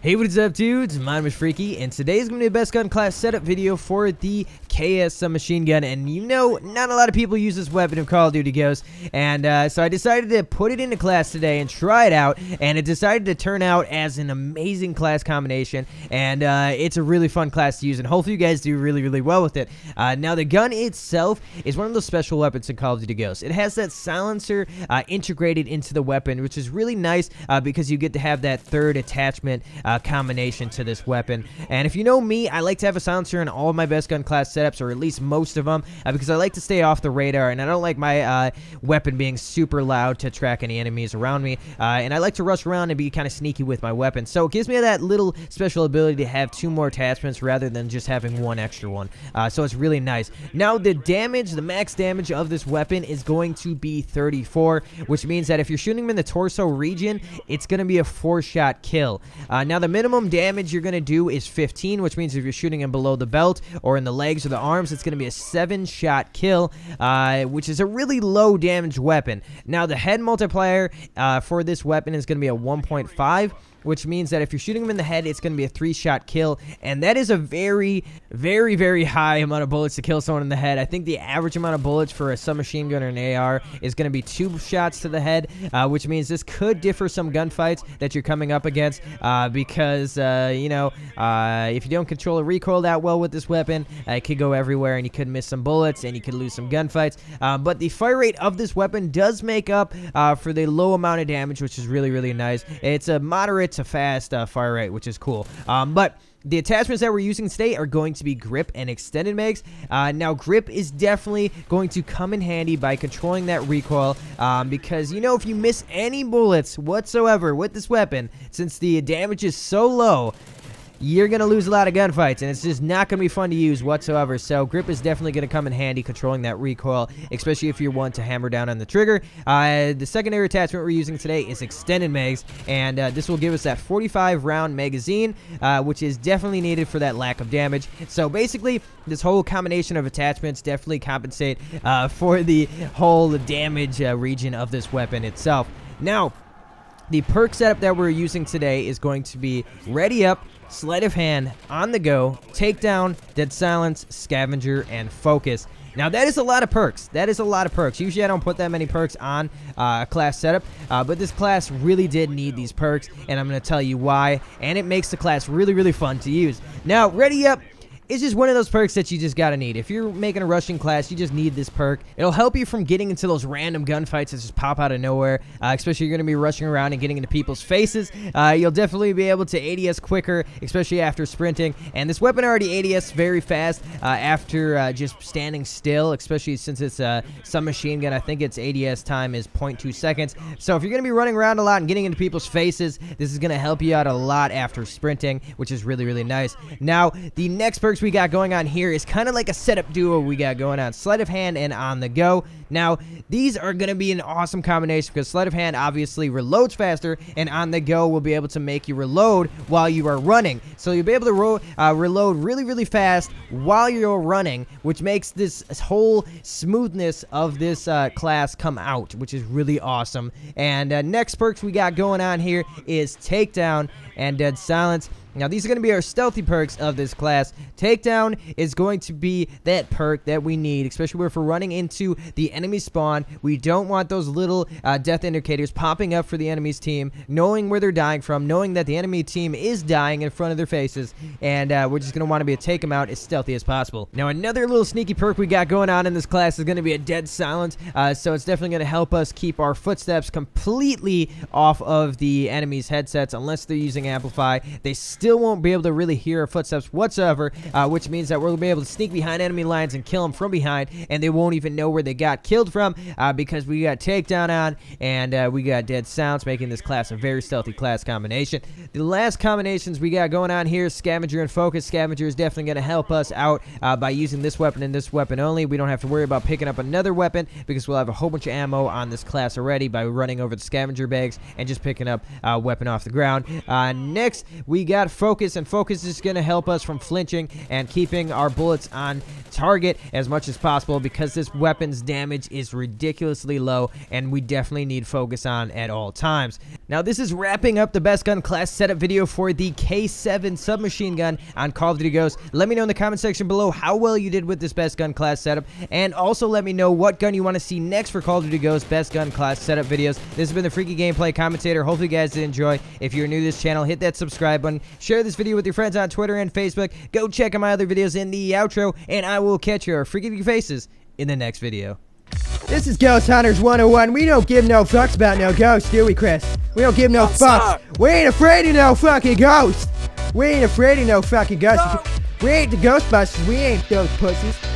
Hey, what is up, dudes? My name is Freaky, and today's going to be the best gun class setup video for the KS machine gun. And you know, not a lot of people use this weapon in Call of Duty Ghosts, and so I decided to put it into class today and try it out, and it decided to turn out as an amazing class combination, and it's a really fun class to use, and hopefully you guys do really well with it. Now, the gun itself is one of those special weapons in Call of Duty Ghosts. It has that silencer integrated into the weapon, which is really nice because you get to have that third attachment combination to this weapon. And if you know me, I like to have a silencer in all of my best gun class setups, or at least most of them, because I like to stay off the radar, and I don't like my weapon being super loud to track any enemies around me, and I like to rush around and be kind of sneaky with my weapon. So it gives me that little special ability to have two more attachments rather than just having one extra one. So it's really nice. Now, the damage, the max damage of this weapon is going to be 34, which means that if you're shooting him in the torso region, it's going to be a 4-shot kill. Now, the minimum damage you're going to do is 15, which means if you're shooting him below the belt or in the legs or the arms, it's going to be a 7-shot kill, which is a really low damage weapon. Now, the head multiplier for this weapon is going to be a 1.5, which means that if you're shooting him in the head, it's going to be a 3-shot kill, and that is a very high amount of bullets to kill someone in the head. I think the average amount of bullets for a submachine gun or an AR is going to be 2 shots to the head, which means this could differ some gunfights that you're coming up against, because, you know, if you don't control the recoil that well with this weapon, it could go everywhere, and you could miss some bullets, and you could lose some gunfights, but the fire rate of this weapon does make up for the low amount of damage, which is really nice. It's a moderate to fast fire rate, which is cool. But the attachments that we're using today are going to be grip and extended mags. Now, grip is definitely going to come in handy by controlling that recoil, because, you know, if you miss any bullets whatsoever with this weapon, since the damage is so low, you're going to lose a lot of gunfights, and it's just not going to be fun to use whatsoever. So grip is definitely going to come in handy controlling that recoil, especially if you want to hammer down on the trigger. The secondary attachment we're using today is extended mags, and this will give us that 45-round magazine, which is definitely needed for that lack of damage. So basically, this whole combination of attachments definitely compensate for the whole damage region of this weapon itself. Now, the perk setup that we're using today is going to be ready up, sleight of hand, on the go, takedown, dead silence, scavenger, and focus. Now, that is a lot of perks. That is a lot of perks. Usually, I don't put that many perks on a class setup, but this class really did need these perks, and I'm going to tell you why, and it makes the class really fun to use. Now, ready up. It's just one of those perks that you just gotta need. If you're making a rushing class, you just need this perk. It'll help you from getting into those random gunfights that just pop out of nowhere, especially if you're gonna be rushing around and getting into people's faces. You'll definitely be able to ADS quicker, especially after sprinting. And this weapon already ADS very fast after just standing still, especially since it's a submachine gun. I think its ADS time is 0.2 seconds. So if you're gonna be running around a lot and getting into people's faces, this is gonna help you out a lot after sprinting, which is really nice. Now, the next perk we got going on here is kind of like a setup duo we got going on, sleight of hand and on the go. Now, these are going to be an awesome combination because sleight of hand obviously reloads faster, and on the go will be able to make you reload while you are running. So you'll be able to reload really fast while you're running, which makes this whole smoothness of this class come out, which is really awesome. And next perks we got going on here is takedown and dead silence. Now, these are going to be our stealthy perks of this class. Takedown is going to be that perk that we need, especially if we're running into the enemy spawn. We don't want those little death indicators popping up for the enemy's team, knowing where they're dying from, knowing that the enemy team is dying in front of their faces, and we're just going to want to be able to take them out as stealthy as possible. Now, another little sneaky perk we got going on in this class is going to be a dead silence, so it's definitely going to help us keep our footsteps completely off of the enemy's headsets unless they're using amplify. They still won't be able to really hear our footsteps whatsoever, which means that we'll be able to sneak behind enemy lines and kill them from behind, and they won't even know where they got killed from, because we got takedown on and we got dead silence, making this class a very stealthy class combination. The last combinations we got going on here is scavenger and focus. Scavenger is definitely going to help us out by using this weapon and this weapon only. We don't have to worry about picking up another weapon because we'll have a whole bunch of ammo on this class already by running over the scavenger bags and just picking up a weapon off the ground. Next, we got focus, and focus is going to help us from flinching and keeping our bullets on target as much as possible, because this weapon's damage is ridiculously low and we definitely need focus on at all times. Now, this is wrapping up the best gun class setup video for the K7 submachine gun on Call of Duty Ghosts. Let me know in the comment section below how well you did with this best gun class setup, and also let me know what gun you want to see next for Call of Duty Ghosts best gun class setup videos. This has been the Freaky Gameplay Commentator. Hopefully you guys did enjoy. If you're new to this channel, hit that subscribe button, share this video with your friends on Twitter and Facebook, go check out my other videos in the outro, and I will catch your freaky faces in the next video. This is Ghost Hunters 101. We don't give no fucks about no ghosts, do we, Chris? We don't give no fucks. We ain't afraid of no fucking ghosts. We ain't afraid of no fucking ghosts. We ain't the Ghostbusters. We ain't those pussies.